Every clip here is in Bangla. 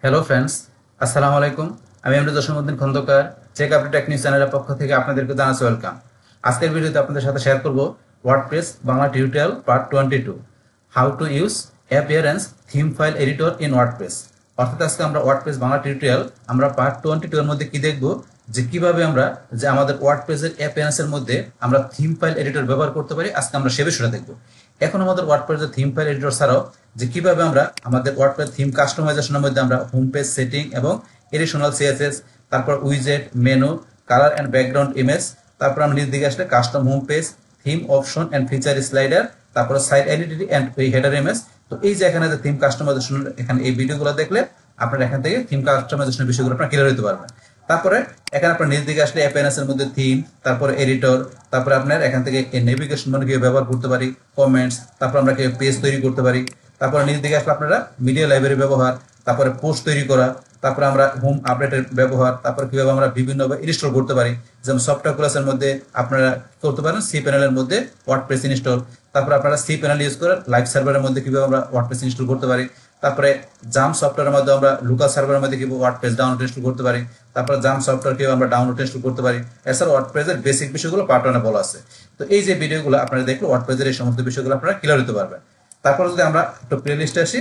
হ্যালো ফ্রেন্ডস, আসসালামু আলাইকুম। আমি আমৃত Jasimuddin Khandakar, check update tech news চ্যানেলের পক্ষ থেকে আপনাদেরকে জানাচ্ছি ওয়েলকাম। আজকের ভিডিওতে আপনাদের সাথে শেয়ার করব WordPress Bangla tutorial part 22, how to use appearance theme file editor in WordPress. অর্থাৎ আজকে আমরা ওয়ার্ডপ্রেস বাংলা টিউটোরিয়াল আমরা পার্ট 22 এর মধ্যে কি দেখব, যে কিভাবে আমরা আমাদের ওয়ার্ডপ্রেসের অ্যাপিয়ারেন্সের মধ্যে আমরা থিম ফাইল এডিটর ব্যবহার করতে পারি। আজকে আমরা সে বিষয়টা দেখব। এখন আমাদের ওয়ার্ডপ্রেসের থিম ফাইল এডিটর ছাড়াও যে কিভাবে আমরা আমাদের ওয়ার্ডপ্রেস থিম কাস্টমাইজেশনের মধ্যে আমরা হোম পেজ সেটিং এবং এডিশনাল সিএসএস, তারপর উইজেট, menu, colour and background image, তারপর আমরা নিচ দিকে আসলে custom home page, theme option and feature slider, তারপর site identity and header image. তো এই যে এখানে যে থিম কাস্টমাইজেশন, এখানে এই ভিডিওগুলো দেখলে আপনারা এখান থেকে থিম কাস্টমাইজেশনের বিষয়গুলো আপনারা ক্লিয়ার হতে পারবেন। তারপরে এখানে আপনার নিচ দিকে আসলে অ্যাপিয়ারেন্স এর মধ্যে থিম, তারপরে এডিটর, তারপরে আপনার এখান থেকে নেভিগেশন মানে কিভাবে ব্যবহার করতে পারি, কমেন্টস, তারপর আমরা কিভাবে পেজ তৈরি করতে পারি, তারপরে নিচ দিকে আসলে আপনারা মিডিয়া লাইব্রেরি ব্যবহার, তারপরে পোস্ট তৈরি করা, তারপরে আমরা হোম আপডেটের ব্যবহার, তারপরে কিভাবে আমরা বিভিন্নভাবে ইনস্টল করতে পারি। যেমন সফটওয়্যার ক্লাসের মধ্যে আপনারা করতে পারেন সি প্যানেলের মধ্যে ওয়ার্ডপ্রেস ইনস্টল, তারপরে আপনারা সি প্যানেল ইউজ করে লাইভ সার্ভারের মধ্যে কিভাবে আমরা ওয়ার্ডপ্রেস ইনস্টল করতে পারি। তারপরে জাম সফটওয়্যারের মধ্যে আমরা লোকাল সার্ভারের মধ্যে কিভাবে ওয়ার্ডপ্রেস ডাউনলোড ইনস্টল করতে পারি, তারপরে জাম সফটওয়্যার কিভাবে আমরা ডাউনলোড ইনস্টল করতে পারি। এছাড়া ওয়ার্ডপ্রেসের বেসিক বিষয়গুলো পার্ট 1 এ বলা আছে। তো এই যে ভিডিওগুলো আপনারা দেখলে ওয়ার্ডপ্রেসের এই সমস্ত বিষয়গুলো আপনারা ক্লিয়ার হতে পারবেন। তারপর যদি আমরা একটু প্লে লিস্টে আসি,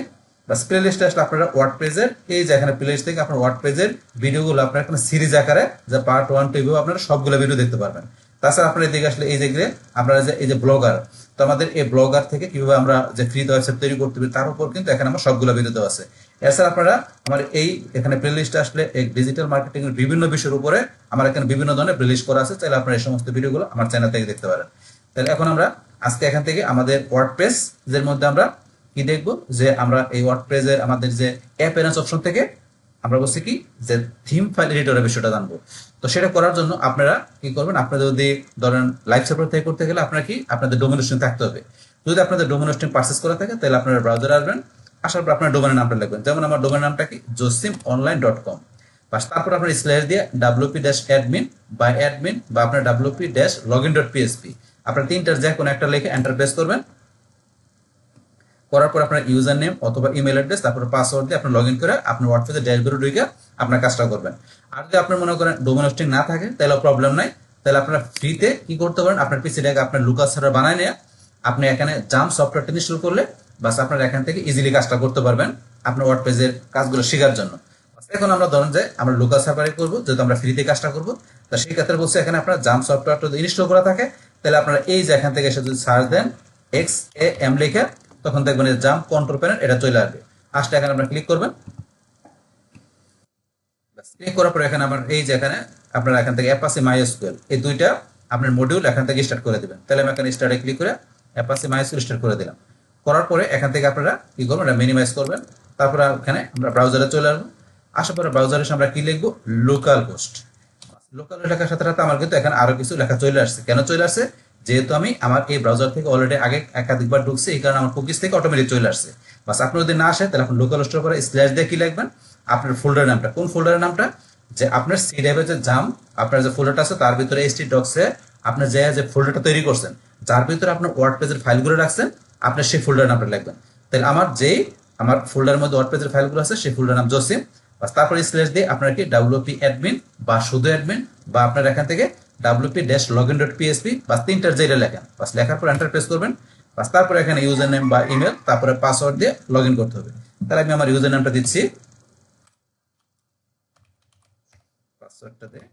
বা প্লে লিস্টে আসলে আপনারা ওয়ার্ডপ্রেসের এই যে এখানে প্লে লিস্ট থেকে আপনার ওয়ার্ডপ্রেসের ভিডিওগুলো আপনারা এখানে সিরিজ আকারে যে পার্ট 1 টু আপনারা সবগুলো ভিডিও দেখতে পারবেন। তাছাড়া আপনারা এদিকে আসলে এই যে আপনারা যে এই যে ব্লগার, তো আমাদের এই ব্লগার থেকে কিভাবে আমরা যে ফ্রি ওয়েবসাইট তৈরি করতে পারি তার উপর কিন্তু এখানে আমার সবগুলো ভিডিও দেওয়া আছে। এছাড়া আপনারা আমার এই এখানে প্লে লিস্টে আসলে এই ডিজিটাল মার্কেটিং এর বিভিন্ন বিষয়ের উপরে আমার এখানে বিভিন্ন ধরনের প্লে লিস্ট করা আছে, চাইলে আপনারা এই সমস্ত ভিডিওগুলো আমার চ্যানেল থেকে দেখতে পারেন। তাহলে এখন আমরা আজকে এখান থেকে আমাদের ওয়ার্ডপ্রেস এর মধ্যে আমরা কি দেখব, যে আমরা এই ওয়ার্ডপ্রেসের আমাদের যে অ্যাপিয়ারেন্স অপশন থেকে আমরা বলছি কি যে থিম ফাইল এডিটরের বিষয়টা জানবো। তো সেটা করার জন্য আপনারা কি করবেন, আপনাদের যদি ধরেন লাইভ সার্ভার থেকে করতে গেলে আপনারা কি আপনাদের ডোমেন হোস্টিং থাকতে হবে। যদি আপনাদের ডোমেন হোস্টিং পারচেজ করা থাকে তাহলে আপনারা ব্রাউজারে আসবেন, আসার পর আপনার ডোমেনের নামটা লিখবেন। যেমন আমার ডোমেনের নামটা কি josimOnline.com, বাস তারপর আপনার স্ল্যাশ দিয়ে wp-admin বা অ্যাডমিন বা আপনার wp-login.php আপনার তিনটার যে কোনো একটা লিখে এন্টার প্রেস করবেন। করার পর আপনার ইউজার নেম অথবা ইমেল অ্যাড্রেস তারপর পাসওয়ার্ড দিয়ে আপনি লগইন করে আপনার ওয়ার্ডপ্রেসের ড্যাশবোর্ডে ঢুকে আপনার কাজটা করবেন। আর যদি আপনার মনে করেন ডোমেন হোস্টিং না থাকে তাহলে প্রবলেম নাই, তাহলে আপনারা ফ্রিতে কি করতে পারেন, আপনার পিসিটাকে আপনার লোকাল সার্ভার বানায় নিয়ে আপনি এখানে জাম সফটওয়্যারটা ইনস্টল করলে বাস আপনারা এখান থেকে ইজিলি কাজটা করতে পারবেন আপনার ওয়ার্ডপ্রেসের কাজগুলো শেখার জন্য। এখন আমরা ধরেন যে আমরা লোকাল সার্ভারে করবো, যেহেতু আমরা ফ্রিতে কাজটা করবো, তা সেই ক্ষেত্রে বলছে এখানে আপনার জাম সফটওয়্যারটা যদি ইনস্টল করা থাকে তাহলে আপনারা এই যে এখান থেকে এসে যদি সার্চ দেন XAM লিখে, তখন দেখবেন জাম কন্ট্রোল প্যানেল এটা চলে আসবে। আসলে এখানে আপনারা ক্লিক করবেন। ক্লিক করার পর এখানে আবার এই যে এখানে আপনারা এখান থেকে অ্যাপাচি মাইএসকিউএল এই দুইটা আপনার মডিউল এখান থেকে স্টার্ট করে দিবেন। তাহলে আমি এখানে স্টার্টে ক্লিক করে অ্যাপাচি মাইএসকিউএল স্টার্ট করে দিলাম। করার পরে এখান থেকে আপনারা কি করবেন, এটা মিনিমাইজ করবেন। তারপর এখানে আমরা ব্রাউজারে চলে আসবো। আসার পরে ব্রাউজারে আমরা কি লিখবো, লোকাল হোস্ট। লোকাল লেখার সাথে সাথে আমার কিন্তু এখানে আরো কিছু লেখা চলে আসছে। কেন চলে আসছে, যেহেতু আমি আমার এই ব্রাউজার থেকে অলরেডি আগে একাধিকবার ঢুকছি, এই কারণে আমার কুকিজ থেকে অটোমেটিক চলে আসছে। বাস আপনার যদি না আসে তাহলে আপনি লোকাল হোস্টের পরে স্ল্যাশ দিয়ে কি লিখবেন, আপনার ফোল্ডারের নামটা, কোন ফোল্ডারের নামটা, যে আপনার সি ড্রাইভের যে জাম আপনার যে ফোল্ডারটা আছে তার ভিতরে htdocs-এ আপনি যে ফোল্ডারটা তৈরি করছেন, যার ভিতরে আপনার ওয়ার্ডপ্রেসের ফাইলগুলো রাখছেন, আপনি সেই ফোল্ডারের নামটা লিখবেন। তাহলে আমার ফোল্ডারের মধ্যে ওয়ার্ডপ্রেসের ফাইলগুলো আছে সেই ফোল্ডারের নাম জসিম। বাস তারপরে স্ল্যাশ দিয়ে আপনারা কি wp-admin বা শুধু অ্যাডমিন বা আপনার এখান থেকে wp-login.php বাস তিনটার যেটা লেখেন, বাস লেখার পর এন্টার প্রেস করবেন। বাস তারপরে এখানে ইউজার নেম বা ইমেল তারপরে পাসওয়ার্ড দিয়ে লগ ইন করতে হবে। তাহলে আমি আমার ইউজার নেমটা দিচ্ছি, পাসওয়ার্ডটা দিয়ে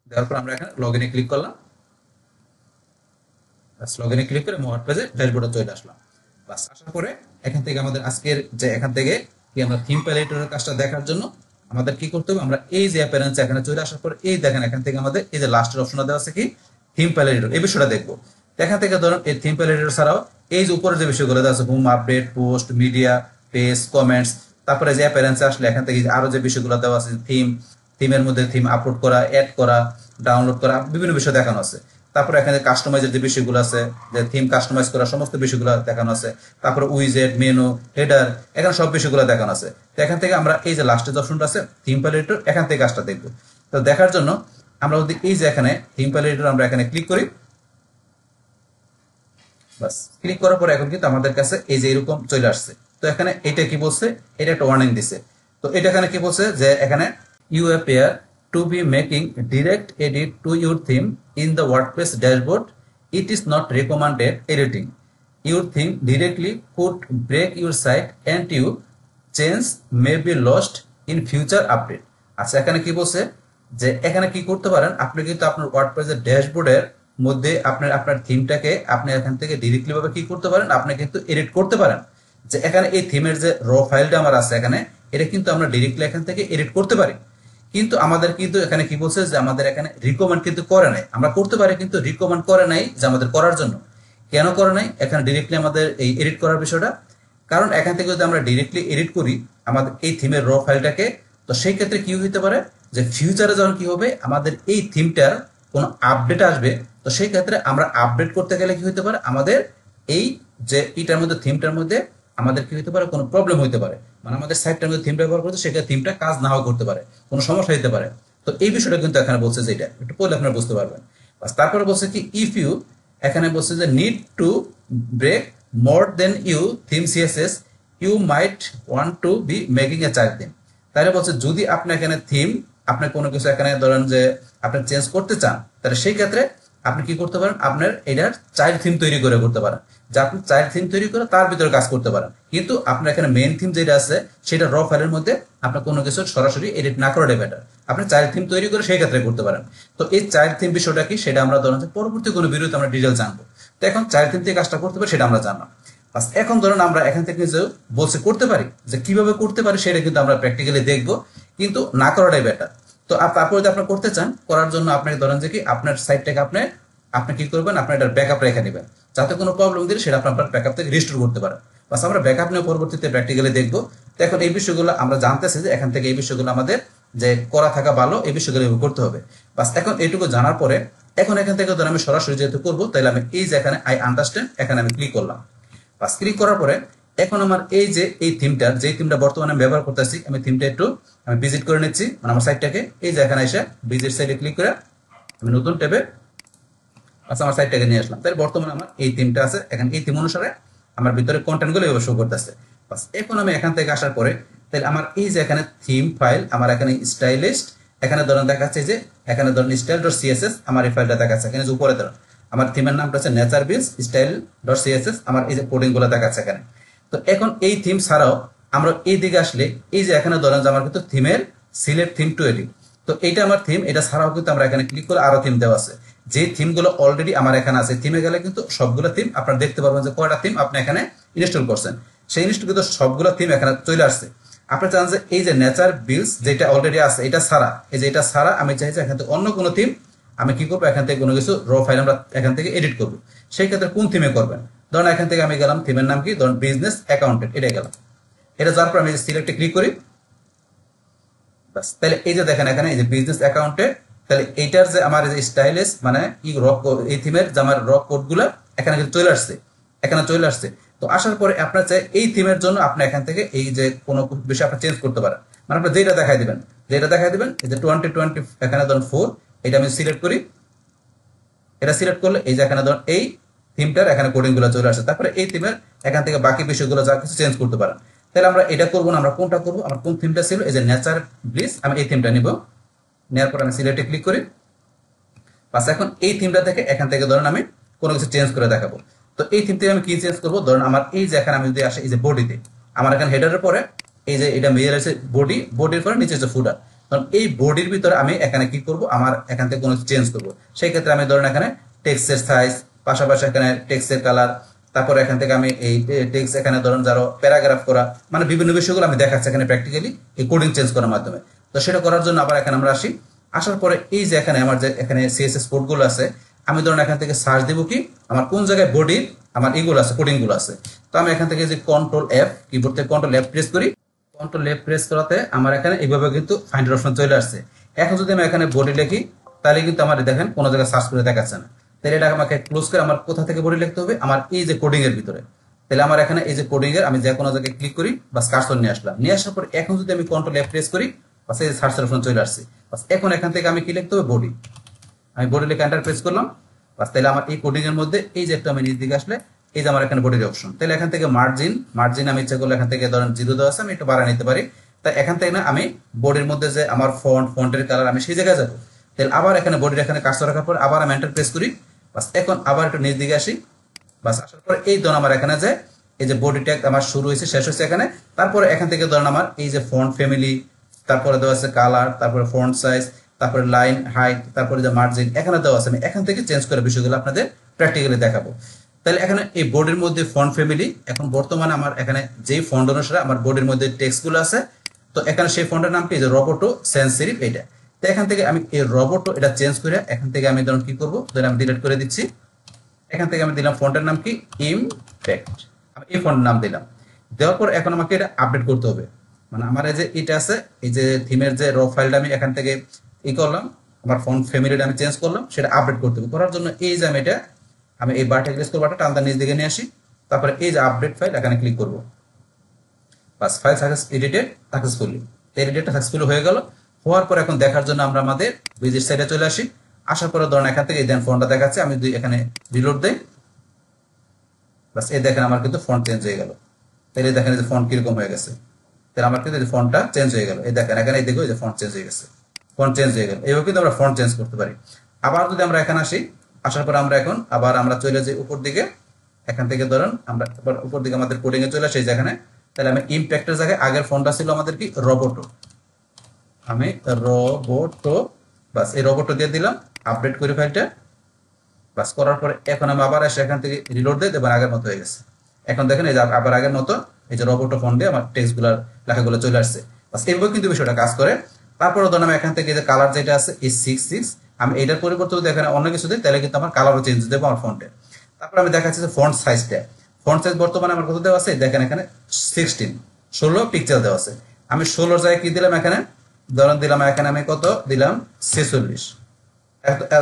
দেওয়ার পর আমরা এখানে লগ ইনে ক্লিক করলাম। বাস লগ ইনে ক্লিক করে ওয়ার্ডপ্রেসে ড্যাশবোর্ডে চলে আসলাম। বাস আসার পরে এখান থেকে আমাদের আজকের যে এখান থেকে কি আমরা থিম ফাইল এডিটরের কাজটা দেখার জন্য আমাদের কি করতে হবে, আমরা এই যে অ্যাপিয়ারেন্স এখানে চলে আসার পরে এই দেখেন এখান থেকে আমাদের এই যে লাস্টের অপশনটা দেওয়া আছে কি থিম ফাইল এডিটর, এই বিষয়টা দেখবো। এখান থেকে ধরুন এই থিম ফাইল এডিটর ছাড়াও এই যে উপরে যে বিষয়গুলো দেওয়া আছে home update, post, media, page, comments, তারপরে যে অ্যাপিয়ারেন্স আসলে এখান থেকে আরো যে বিষয়গুলো দেওয়া আছে থিমের মধ্যে থিম আপলোড করা, অ্যাড করা, ডাউনলোড করা, বিভিন্ন বিষয় দেখানো আছে। তারপরে এখানে কাস্টমাইজের যে বিষয়গুলো আছে, যে থিম কাস্টমাইজ করা সমস্ত বিষয়গুলো দেখানো আছে। তারপরে উইজেট, মেনু, হেডার, এখানে সব বিষয়গুলো দেখানো আছে। তো এখান থেকে আমরা এই যে লাস্টের যে অপশনটা আছে থিম ফাইল এডিটর, এখান থেকে কাজটা দেখবো। তো দেখার জন্য আমরা যদি এই যে এখানে থিম ফাইল এডিটর আমরা এখানে ক্লিক করি, বাস ক্লিক করার পরে এখন কিন্তু আমাদের কাছে এই যে এরকম চলে আসছে। তো এখানে এটা কি বলছে, এটা একটা ওয়ার্নিং দিছে। তো এটা এখানে কি বলছে যে এখানে you appear to be making direct edit to your theme in the WordPress dashboard, it is not recommended editing your theme directly could break your site and your change may be lost in future update। আচ্ছা এখানে কি বলছে যে এখানে কি করতে পারেন, আপনি কিন্তু আপনার ওয়ার্ডপ্রেসের ড্যাশবোর্ডের মধ্যে আপনার থিমটাকে আপনি এখান থেকে ডিরেক্টলি ভাবে কি করতে পারেন, আপনি কিন্তু এডিট করতে পারেন। যে এখানে এই থিমের যে র ফাইলটা আমার আছে এখানে, এটা কিন্তু আমরা ডিরেক্টলি এখান থেকে এডিট করতে পারি। কিন্তু আমাদের কিন্তু এখানে কি বলছে যে আমাদের এখানে রিকমেন্ড কিন্তু করে নাই, আমরা করতে পারি কিন্তু রিকমেন্ড করে নাই যে আমাদের করার জন্য। কেন করে নাই এখানে ডিরেক্টলি আমাদের এই এডিট করার বিষয়টা? কারণ এখান থেকে যদি আমরা ডিরেক্টলি এডিট করি আমাদের এই থিমের র ফাইলটাকে, তো সেই ক্ষেত্রে কি হতে পারে যে ফিউচারে যখন কি হবে আমাদের এই থিমটার কোনো আপডেট আসবে, তো সেই ক্ষেত্রে আমরা আপডেট করতে গেলে কি হতে পারে আমাদের এই যে এটার মধ্যে থিমটার মধ্যে আমাদের কি হতে পারে, কোনো প্রবলেম হইতে পারে। মানে আমাদের সাইটটার মধ্যে থিম ব্যবহার করতে সেক্ষেত্রে থিমটা কাজ নাও করতে পারে, কোনো সমস্যা হতে পারে। তো এই বিষয়টা কিন্তু এখানে বলছে যে এটা একটু পড়লে আপনারা বুঝতে পারবেন। তারপরে বলছে কি ইফ ইউ, এখানে বলছে যে need to break more than you theme CSS you might want to be making a child theme. তাহলে বলছে যদি আপনি এখানে থিম আপনি কোনো কিছু এখানে ধরেন যে আপনি চেঞ্জ করতে চান, তাহলে সেই ক্ষেত্রে আপনি কি করতে পারেন, আপনার এটার চাইল্ড থিম তৈরি করে করতে পারেন। যে আপনি চাইল্ড থিম তৈরি করে তার ভিতরে কাজ করতে পারেন, কিন্তু আপনার এখানে মেইন থিম যেটা আছে সেটা র ফাইলের মধ্যে আপনার কোনো কিছু সরাসরি এডিট না করে বেটার, আপনি চাইল্ড থিম তৈরি করে সেই ক্ষেত্রে করতে পারেন। তো এই চাইল্ড থিম বিষয়টা কি সেটা আমরা ধরেন যে পরবর্তী কোনো ভিডিওতে আমরা ডিটেল জানবো। তো এখন চাইল্ড থিম থেকে কাজটা করতে পারি সেটা আমরা জানলাম। এখন ধরেন আমরা এখান থেকে যে বলছে করতে পারি, যে কিভাবে করতে পারি সেটা কিন্তু আমরা প্র্যাকটিক্যালি দেখবো, কিন্তু না করাটাই বেটার। তো তারপরে যদি আপনার করতে চান, করার জন্য আপনাকে ধরেন যে কি আপনার সাইটটাকে আপনি কি করবেন, আপনার এটার ব্যাকআপ রেখে নেবেন, যাতে কোনো প্রবলেম দিলে সেটা আপনার ব্যাকআপ থেকে রিস্টোর করতে পারেন। বাস আমরা ব্যাকআপ নিয়ে পরবর্তীতে প্র্যাকটিক্যালি দেখবো। তো এখন এই বিষয়গুলো আমরা জানতেছি যে এখান থেকে এই বিষয়গুলো আমাদের যে করা থাকা ভালো, এই বিষয়গুলো করতে হবে। বাস এখন এইটুকু জানার পরে এখন এখান থেকে ধর আমি সরাসরি যেহেতু করবো, তাহলে আমি এই যে এখানে আই আন্ডারস্ট্যান্ড এখানে আমি ক্লিক করলাম। বাস ক্লিক করার পরে এখন আমার এই যে এই থিমটার যে থিমটা বর্তমানে আমি ব্যবহার করতেছি, আমি থিমটা একটু আমি ভিজিট করে নিচ্ছি, মানে আমার সাইটটাকে এই যে এখানে এসে ভিজিট সাইটে ক্লিক করে আমি নতুন ট্যাবে আচ্ছা আমার সাইটটাকে নিয়ে আসলাম। তাহলে বর্তমানে আমার এই থিমটা আছে, এখন এই থিম অনুসারে আমার ভিতরে কন্টেন্ট গুলো এভাবে শো করতেছে। বাস এখন আমি এখান থেকে আসার পরে তাহলে আমার এই যে এখানে থিম ফাইল, আমার এখানে স্টাইলিস্ট এখানে ধরেন দেখাচ্ছে যে এখানে ধরেন স্টাইল ডট সিএসএস আমার এই ফাইলটা দেখাচ্ছে। এখানে যে উপরে ধরেন আমার থিমের নামটা হচ্ছে নেচার বিলস স্টাইল ডট সিএসএস, আমার এই যে কোডিং গুলো দেখাচ্ছে এখানে। তো এখন এই থিম ছাড়াও আমরা এই দিকে আসলে এই যে এখানে ধরেন যে আমার কিন্তু থিমের সিলেক্ট থিম টু এডিট, তো এইটা আমার থিম, এটা ছাড়াও কিন্তু আমরা এখানে ক্লিক করে আরো থিম দেওয়া আছে। যে থিমগুলো অলরেডি আমার এখানে আছে, থিমে গেলে কিন্তু সবগুলো থিম আপনারা দেখতে পারবেন যে কয়টা থিম আপনি এখানে ইনস্টল করছেন, সেই ইনস্টল কিন্তু সবগুলো থিম এখানে চলে আসছে। আপনি চান যে এই যে নেচার বিলস যেটা অলরেডি আছে এটা ছাড়া, এই যে এটা ছাড়া আমি চাই যে এখান থেকে অন্য কোনো থিম আমি কি করবো, এখান থেকে কোনো কিছু র ফাইল আমরা এখান থেকে এডিট করবো। সেই ক্ষেত্রে কোন থিমে করবেন, ধরুন এখান থেকে আমি গেলাম থিমের নাম কি, ধরুন বিজনেস অ্যাকাউন্টেন্ট, এটা গেলাম। এটা যাওয়ার পর আমি সিলেক্টে ক্লিক করি, বাস তাহলে এই যে দেখেন এখানে এই যে বিজনেস অ্যাকাউন্টে, তাহলে এইটার যে আমার যে স্টাইলিশ মানে ই রক এই থিমের যে আমার রক কোডগুলো এখানে কিন্তু চলে আসছে, এখানে চলে আসছে। তো আসার পরে আপনার চাই এই থিমের জন্য আপনি এখান থেকে এই যে কোনো বিষয় আপনি চেঞ্জ করতে পারেন, মানে আপনি যেটা দেখাই দিবেন এই যে 2020 এখানে ধরুন 4 এটা আমি সিলেক্ট করি, এটা সিলেক্ট করলে এই যে এখানে ধরুন এই থিমটার এখানে কোডিং গুলো চলে আসছে। তারপরে এই থিমের এখান থেকে বাকি বিষয়গুলো যা কিছু চেঞ্জ করতে পারেন। তাহলে আমরা এটা করবো না, আমরা কোনটা করবো, আমার কোন থিমটা ছিল এই যে নেচার ব্লিস, আমি এই থিমটা নিব, নেওয়ার পর আমি সিলেক্টে ক্লিক করি। বাস এখন এই থিমটা থেকে এখান থেকে ধরুন আমি কোনো কিছু চেঞ্জ করে দেখাবো। তো এই থিম থেকে আমি কি চেঞ্জ করবো, ধরুন আমার এই যে এখানে আমি যদি আসি এই যে বডিতে, আমার এখানে হেডারের পরে এই যে এটা মেয়ের আছে বডি, বডির পরে নিচে হচ্ছে ফুটার, কারণ এই বডির ভিতরে আমি এখানে কি করব, আমার এখান থেকে কোনো চেঞ্জ করব। সেই ক্ষেত্রে আমি ধরুন এখানে টেক্সটের সাইজ, পাশাপাশি এখানে টেক্সটের কালার, তারপর এখান থেকে আমি এই টেক্সট এখানে ধরুন যারা প্যারাগ্রাফ করা, মানে বিভিন্ন বিষয়গুলো আমি দেখাচ্ছি এখানে প্র্যাকটিক্যালি এই কোডিং চেঞ্জ করার মাধ্যমে। তো সেটা করার জন্য আবার এখানে আমরা আসি, আসার পরে এই যে এখানে আমার যে এখানে সিএসএস কোডগুলো আছে, আমি ধরুন এখান থেকে সার্চ দিব কি আমার কোন জায়গায় বডির আমার এগুলো আছে কোডিং গুলো আছে। তো আমি এখান থেকে যে কন্ট্রোল এফ কিবোর্ড থেকে কন্ট্রোল এফ প্রেস করি, কন্ট্রোল এফ প্রেস করাতে আমার এখানে এইভাবে কিন্তু ফাইন্ডার অপশন চলে আসছে। এখন যদি আমি এখানে বডি লিখি তাহলে কিন্তু আমার দেখেন কোনো জায়গায় সার্চ করে দেখাচ্ছে না। তাহলে এটা আমাকে ক্লোজ করে আমার কোথা থেকে বডি লিখতে হবে, আমার এই যে কোডিং এর ভিতরে। তাহলে আমার এখানে এই যে কোডিং এর আমি যে কোনো জায়গায় ক্লিক করি, বাস কার্সর নিয়ে আসলাম, নিয়ে আসার পর এখন যদি আমি কন্ট্রোল এফ প্রেস করি, বাস এই সার্চ অপশন চলে আসছে। বাস এখন এখান থেকে আমি কি লিখতে হবে, বডি, আমি বডি লিখে এন্টার প্রেস করলাম। বাস তাহলে আমার এই কোডিং এর মধ্যে এই যে একটা আমি নিচ দিকে আসলে এই যে আমার এখানে বডির অপশন, তাহলে এখান থেকে মার্জিন আমি ইচ্ছা করলে এখান থেকে ধরেন 0 দেওয়া আছে, আমি একটু বাড়ায় নিতে পারি। তাই এখান থেকে না আমি বডির মধ্যে যে আমার ফন্টের কালার আমি সেই জায়গায় যাবো। তাহলে আবার এখানে বডির এখানে কার্সর রাখার পর আবার আমি এন্টার প্রেস করি। বাস এখন আবার একটু নিচ দিকে আসি। বাস আসার পর এই ধরুন আমার এখানে যে এই যে বডি ট্যাগ আমার শুরু হয়েছে শেষ হয়েছে এখানে। তারপরে এখান থেকে ধরেন আমার এই যে ফন্ট ফ্যামিলি, তারপরে দেওয়া আছে কালার, তারপরে ফন্ট সাইজ, তারপরে লাইন হাইট, তারপরে যে মার্জিন এখানে দেওয়া আছে। আমি এখান থেকে চেঞ্জ করে বিষয়গুলো আপনাদের প্র্যাকটিক্যালি দেখাবো। তাহলে এখানে এই বোর্ডের মধ্যে ফন্ট ফ্যামিলি, এখন বর্তমানে আমার এখানে যেই ফন্ট অনুসারে আমার বোর্ডের মধ্যে টেক্সট গুলো আছে, তো এখানে সেই ফন্টের নাম কি, যে রোবোটো সেন্স সেরিফ এটা। তো এখান থেকে আমি এই রোবোটো এটা চেঞ্জ করে এখান থেকে আমি ধরুন কি করবো, ধরুন আমি ডিলিট করে দিচ্ছি। এখান থেকে আমি দিলাম ফন্টের নাম কি, ইমপ্যাক্ট, আমি এই ফন্টের নাম দিলাম। দেওয়ার পর এখন আমাকে এটা আপডেট করতে হবে। মানে আমার এই যে এটা আছে, এই যে থিমের যে র ফাইলটা আমি এখান থেকে করলাম, আমার ফন্ট ফ্যামিলিটা আমি চেঞ্জ করলাম, সেটা আপডেট করতে হবে। করার জন্য এই যে আমি এই বারটা ক্লিক করবো, বারটা টানটা নিচ দিকে নিয়ে আসি। তারপরে এই যে আপডেট ফাইল এখানে ক্লিক করবো। বাস ফাইল এডিটেড সাকসেসফুলি, এডিটেডটা সাকসেসফুলি হয়ে গেল। হওয়ার পর এখন দেখার জন্য আমরা আমাদের ভিজিট সাইডে চলে আসি। আসার পরে ধরেন এখান থেকে এই দেন ফন্টটা দেখাচ্ছে, আমি এখানে রিলোড দেই। বাস এই দেখেন আমার কিন্তু ফন্ট চেঞ্জ হয়ে গেল। তাহলে দেখেন যে ফন্ট কিরকম হয়ে গেছে, তাহলে আমার কিন্তু ফন্টটা চেঞ্জ হয়ে গেল। এই দেখেন এখানে এই দেখো যে ফন্ট চেঞ্জ হয়ে গেছে, ফন্ট চেঞ্জ হয়ে গেল। এইভাবে কিন্তু আমরা ফন্ট চেঞ্জ করতে পারি। আবার যদি আমরা এখানে আসি, আসার পর আমরা এখন আবার আমরা চলে যাই উপর দিকে। এখান থেকে ধরেন আমরা উপর দিকে আমাদের কোডিং এ চলে আসি যেখানে। তাহলে আমি ইমপ্যাক্টের জায়গায় আগের ফন্টটা ছিল আমাদের কি, রোবোটো, আমি রোবোটো, বাস এই রোবোটো দিয়ে দিলাম, আপডেট করি ফাইলটা। বাস করার পরে এখন আমি আবার এসে এখান থেকে রিলোড দিই, এবার আগের মতো হয়ে গেছে। এখন দেখেন এই যে আবার আগের মতো এই যে রোবোটো ফন্ট দিয়ে আমার টেক্সট গুলার লেখাগুলো চলে আসছে। বাস এইভাবে কিন্তু বিষয়টা কাজ করে। তারপরে ধরুন আমি এখান থেকে যে কালার যেটা আছে এই 66, আমি এটার পরিবর্তে যদি এখানে অন্য কিছু দিই তাহলে কিন্তু আমার কালারও চেঞ্জ হয়ে যাবে আমার ফন্টে। তারপর আমি দেখাচ্ছি যে ফন্ট সাইজটা, ফন্ট সাইজ বর্তমানে আমার কত দেওয়া আছে দেখেন, এখানে 16 পিকচার দেওয়া আছে। আমি 16 জায়গায় কি দিলাম, এখানে ধরুন দিলাম এখানে আমি কত দিলাম, 46।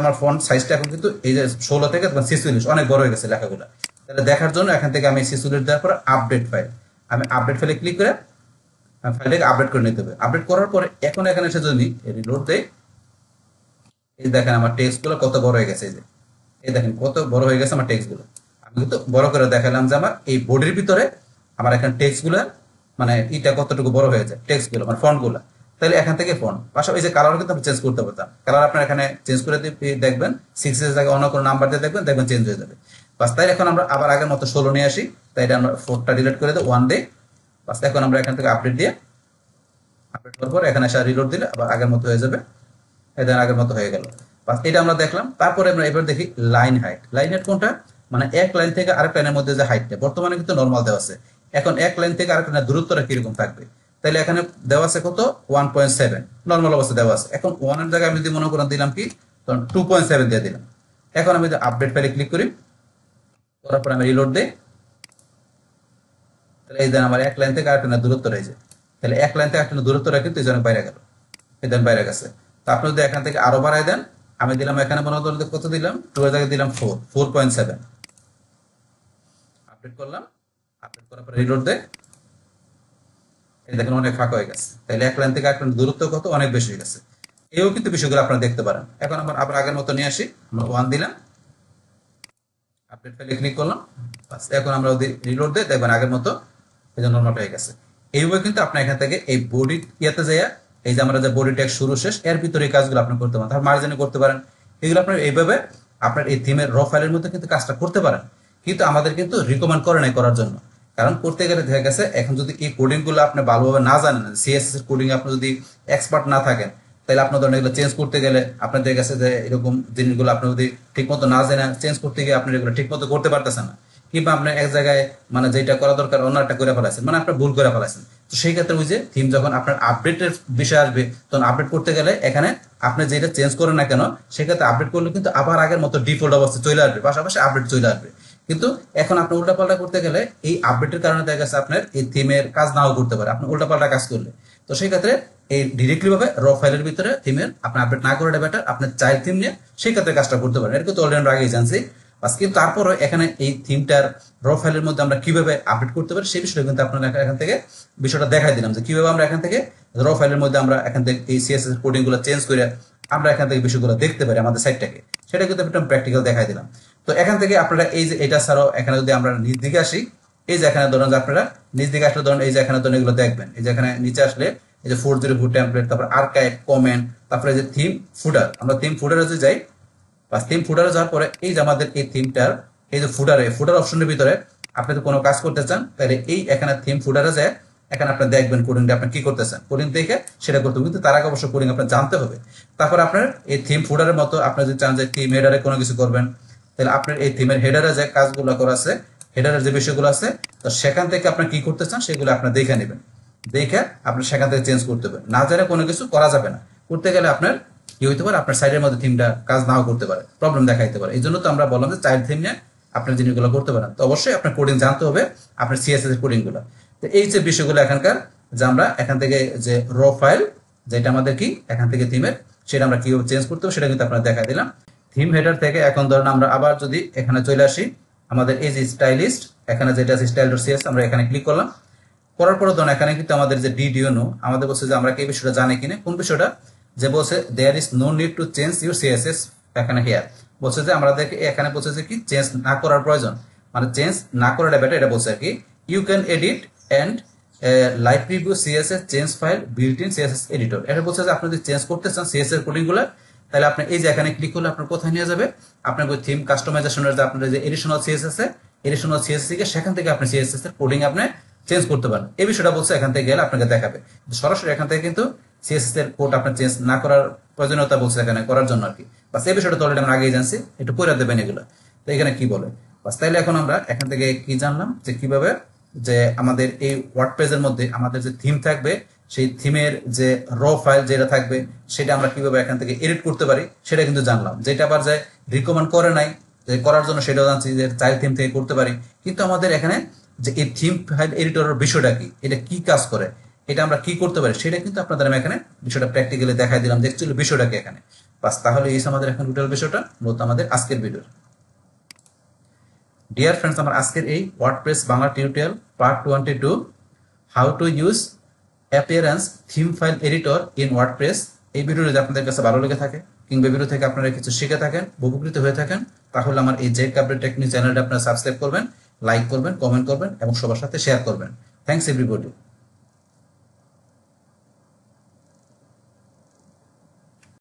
আমার ফন্ট সাইজটা এখন কিন্তু এই যে 16 থেকে 46 অনেক বড় হয়ে গেছে লেখাগুলো। তাহলে দেখার জন্য এখান থেকে আমি 46 দেওয়ার পর আপডেট ফাইল, আমি আপডেট ফাইলে ক্লিক করে ফাইলটাকে আপডেট করে নিতে হবে। আপডেট করার পরে এখন এখানে এসে যদি রিলোড দেই, এই দেখেন আমার টেক্সট গুলো কত বড় হয়ে গেছে। এই দেখেন কত বড় হয়ে গেছে আমার টেক্সট গুলো। আমি কিন্তু বড় করে দেখালাম যে আমার এই বডির ভিতরে আমার এখানে টেক্সট গুলো মানে এটা কতটুকু বড় হয়ে যায় টেক্সট গুলো মানে ফন্ট গুলো। তাহলে এখান থেকে ফন্ট পাশাপাশি যে কালার কিন্তু চেঞ্জ করতে পারতাম, কালার আপনার এখানে চেঞ্জ করে দেখবেন 6 এর জায়গায় অন্য কোনো নাম্বার দিয়ে দেখবেন চেঞ্জ হয়ে যাবে। বাস তাই এখন আমরা আবার আগের মতো 16 নিয়ে আসি। তাই এটা আমরা 4টা ডিলিট করে দেব 1 ডে। বাস এখন আমরা এখান থেকে আপডেট দিয়ে আপডেট করার পর এখানে এসে রিলোড দিলে আবার আগের মতো হয়ে যাবে। এই দেখেন আগের মতো হয়ে গেল। বাস এটা আমরা দেখলাম। তারপরে আমরা এবার দেখি লাইন হাইট। লাইন হাইট কোনটা, মানে এক লাইন থেকে আরেক লাইনের মধ্যে যে হাইটটা বর্তমানে কিন্তু নরমাল দেওয়া আছে। এখন এক লাইন থেকে আরেক লাইনের দূরত্বটা কিরকম থাকবে, তাহলে এখানে দেওয়া আছে কত 1.7 নরমাল অবস্থা দেওয়া আছে। এখন 1 এর জায়গায় আমি যদি মনে করেন দিলাম কি, তখন 2.7 দিয়ে দিলাম। এখন আমি আপডেট ফাইলে ক্লিক করি, করার পর আমি রিলোড দেই। তাহলে এই দেন আমার এক লাইন থেকে আরেক লাইনের দূরত্ব রয়েছে। তাহলে এক লাইন থেকে আরেক লাইনের দূরত্বটা কিন্তু এই জন্য বাইরে গেল, এই দেন বাইরে গেছে। তো আপনি যদি এখান থেকে আরো বাড়ায় দেন, আমি দিলাম এখানে মনে করেন কত দিলাম, 2 এর জায়গায় দিলাম 4.7। আপডেট করলাম, আপডেট করার পর রিলোড দেই। এই দেখেন অনেক ফাঁকা হয়ে গেছে। তাহলে এক লাইন থেকে আরেক লাইনের দূরত্ব কত অনেক বেশি হয়ে গেছে। এও কিন্তু বিষয়গুলো আপনারা দেখতে পারেন। এখন আবার আগের মতো নিয়ে আসি, আমরা 1 দিলাম, আপডেট ফাইলে ক্লিক করলাম। বাস এখন আমরা যদি রিলোড দেই দেখবেন আগের মতো এই যে নরমাল হয়ে গেছে। এইভাবে কিন্তু আপনি এখান থেকে এই বডি ইয়াতে যাইয়া এই যে আমরা যে বডি ট্যাগ শুরু শেষ এর ভিতরে এই কাজগুলো আপনি করতে পারেন, তারপর মার্জিনে করতে পারেন। এগুলো আপনার এইভাবে আপনার এই থিমের র ফাইলের মধ্যে কিন্তু কাজটা করতে পারেন। কিন্তু আমাদের কিন্তু রিকমেন্ড করে নাই করার জন্য, কারণ করতে গেলে দেখা গেছে এখন যদি এই কোডিং গুলো আপনি ভালোভাবে না জানেন, সিএসএস এর কোডিং আপনি যদি এক্সপার্ট না থাকেন, তাহলে আপনার ধরেন এগুলো চেঞ্জ করতে গেলে আপনার দেখা গেছে যে এরকম জিনিসগুলো আপনি যদি ঠিক মতো না জানেন, চেঞ্জ করতে গিয়ে আপনি এগুলো ঠিক মতো করতে পারতেছেন না, কিংবা আপনি এক জায়গায় মানে যেটা করা দরকার অন্য একটা করে ফেলাইছেন, মানে আপনার ভুল করে ফেলাইছেন। তো সেই ক্ষেত্রে ওই যে থিম যখন আপনার আপডেটের বিষয় আসবে, তখন আপডেট করতে গেলে এখানে আপনি যেটা চেঞ্জ করেন না কেন, সেক্ষেত্রে আপডেট করলে কিন্তু আবার আগের মতো ডিফল্ট অবস্থা চলে আসবে, পাশাপাশি আপডেট চলে আসবে। কিন্তু এখন আপনি উল্টাপাল্টা করতে গেলে এই আপডেটের কারণে দেখা গেছে আপনার এই থিমের কাজ নাও করতে পারে আপনি উল্টাপাল্টা কাজ করলে। তো সেই ক্ষেত্রে এই ডিরেক্টলি ভাবে র ফাইলের ভিতরে থিমের আপনি আপডেট না করে বেটার, আপনি চাইল্ড থিম নিয়ে সেই ক্ষেত্রে কাজটা করতে পারেন। এটা কিন্তু অলরেডি আগেই জানছি। বাস কিন্তু তারপরে এখানে এই থিমটার র ফাইলের মধ্যে আমরা কিভাবে আপডেট করতে পারি সেই বিষয়টা কিন্তু আপনারা এখান থেকে বিষয়টা দেখাই দিলাম, যে কিভাবে আমরা এখান থেকে র ফাইলের মধ্যে আমরা এখান থেকে এই সিএসএস কোডিং গুলো চেঞ্জ করে আমরা এখান থেকে বিষয়গুলো দেখতে পারি আমাদের সাইটটাকে, সেটা কিন্তু একটা প্র্যাকটিক্যাল দেখাই দিলাম। তো এখান থেকে আপনারা এই যে এটা ছাড়াও এখানে যদি আমরা নিচ দিকে আসি, এই যে এখানে ধরুন যে আপনারা নিচ দিকে আসলে ধরুন এই যে এখানে ধরুন এগুলো দেখবেন, এই যে এখানে নিচে আসলে এই যে 404 টেমপ্লেট, তারপর আর্কাইভ, কমেন্ট, তারপরে যে থিম ফুটার, আমরা থিম ফুটারে যে যাই, বা থিম ফুটারে যাওয়ার পরে এই যে আমাদের এই থিমটার এই যে ফুটার অপশনের ভিতরে আপনি তো কোনো কাজ করতে চান, তাহলে এই এখানে থিম ফুটারে যায় এখানে আপনি দেখবেন কোডিংটা আপনি কি করতেছেন, কোডিং দেখে সেটা করতে হবে, কিন্তু তার আগে অবশ্য কোডিং আপনার জানতে হবে। তারপর আপনার এই থিম ফুটারের মতো আপনি যদি চান যে থিম হেডারে কোনো কিছু করবেন, তাহলে আপনার এই থিমের হেডারে যে কাজগুলো করা আছে, হেডারের যে বিষয়গুলো আছে, তো সেখান থেকে আপনি কি করতে চান সেগুলো আপনি দেখে নেবেন, দেখে আপনি সেখান থেকে চেঞ্জ করতে হবে। না জানে কোনো কিছু করা যাবে না, করতে গেলে আপনার কি হইতে পারে, আপনার সাইডের মধ্যে থিমটা কাজ নাও করতে পারে, প্রবলেম দেখাইতে পারে। এই জন্য তো আমরা বললাম যে চাইল্ড থিম নিয়ে আপনার জিনিসগুলো করতে পারেন। তো অবশ্যই আপনার কোডিং জানতে হবে, আপনার সিএসএস এর কোডিং গুলো। তো এই যে বিষয়গুলো এখানকার, যে আমরা এখান থেকে যে র ফাইল যেটা আমাদের কি এখান থেকে থিমের, সেটা আমরা কিভাবে চেঞ্জ করতে হবে সেটা কিন্তু আপনারা দেখা দিলাম। থিম হেডার থেকে এখন ধরুন আমরা আবার যদি এখানে চলে আসি, আমাদের এই যে স্টাইলিস্ট এখানে যেটা আছে স্টাইল.সিএস, আমরা এখানে ক্লিক করলাম। করার পরে ধরুন এখানে কিন্তু আমাদের যে ডিডিওনো আমাদের বলছে যে আমরা কি বিষয়টা জানি কিনা, কোন বিষয়টা, যে বলছে there is no need to change your CSS এখানে হিয়ার, বলছে যে আমাদেরকে এখানে বলছে যে কি চেঞ্জ না করার প্রয়োজন, মানে চেঞ্জ না করাটা বেটার, এটা বলছে আর কি। You can edit and live preview CSS change file built in CSS editor, এটা বলছে যে আপনি যদি চেঞ্জ করতে চান সিএসএস কোডিং গুলো, তাহলে আপনি এই যে এখানে ক্লিক করলে আপনার কোথায় নিয়ে যাবে, আপনার থিম কাস্টমাইজেশনের যে আপনার যে এডিশনাল সিএসএস এ, এডিশনাল সিএসএস থেকে সেখান থেকে আপনি সিএসএস এর কোডিং আপনি চেঞ্জ করতে পারেন। এই বিষয়টা বলছে এখান থেকে গেলে আপনাকে দেখাবে, সরাসরি এখান থেকে কিন্তু সিএসএস এর কোড আপনার চেঞ্জ না করার প্রয়োজনীয়তা বলছে এখানে করার জন্য আর কি। বাস এই বিষয়টা তো অলরেডি আমরা আগেই জানছি, একটু করে দেবেন এগুলো। তো এখানে কি বলে, বাস তাইলে এখন আমরা এখান থেকে কি জানলাম যে কিভাবে যে আমাদের এই ওয়ার্ডপ্রেসের মধ্যে আমাদের যে থিম থাকবে, সেই থিমের যে র ফাইল যেটা থাকবে সেটা আমরা কিভাবে এখান থেকে এডিট করতে পারি সেটা কিন্তু জানলাম। যেটা আবার যে রিকমেন্ড করে নাই যে করার জন্য সেটাও জানছি যে চাইল্ড থিম থেকে করতে পারি, কিন্তু আমাদের এখানে যে এই থিম ফাইল এডিটরের বিষয়টা কি, এটা কি কাজ করে, এটা আমরা কি করতে পারি, সেটা কিন্তু আপনাদের আমি এখানে বিষয়টা প্র্যাকটিক্যালি দেখাই দিলাম যে অ্যাকচুয়ালি বিষয়টা কি এখানে। বাস তাহলে এই আমাদের এখন টোটাল বিষয়টা মূলত আমাদের আজকের ভিডিও। ডিয়ার ফ্রেন্ডস, আমার আজকের এই WordPress Bangla tutorial part 22 how to use appearance theme file editor in WordPress, এই ভিডিও যদি আপনাদের কাছে ভালো লেগে থাকে কিংবা ভিডিও থেকে আপনারা কিছু শিখে থাকেন, উপকৃত হয়ে থাকেন, তাহলে আমার এই জেক আপডেট টেকনিক চ্যানেলটা আপনারা সাবস্ক্রাইব করবেন, লাইক করবেন, কমেন্ট করবেন এবং সবার সাথে শেয়ার করবেন। Thanks everybody.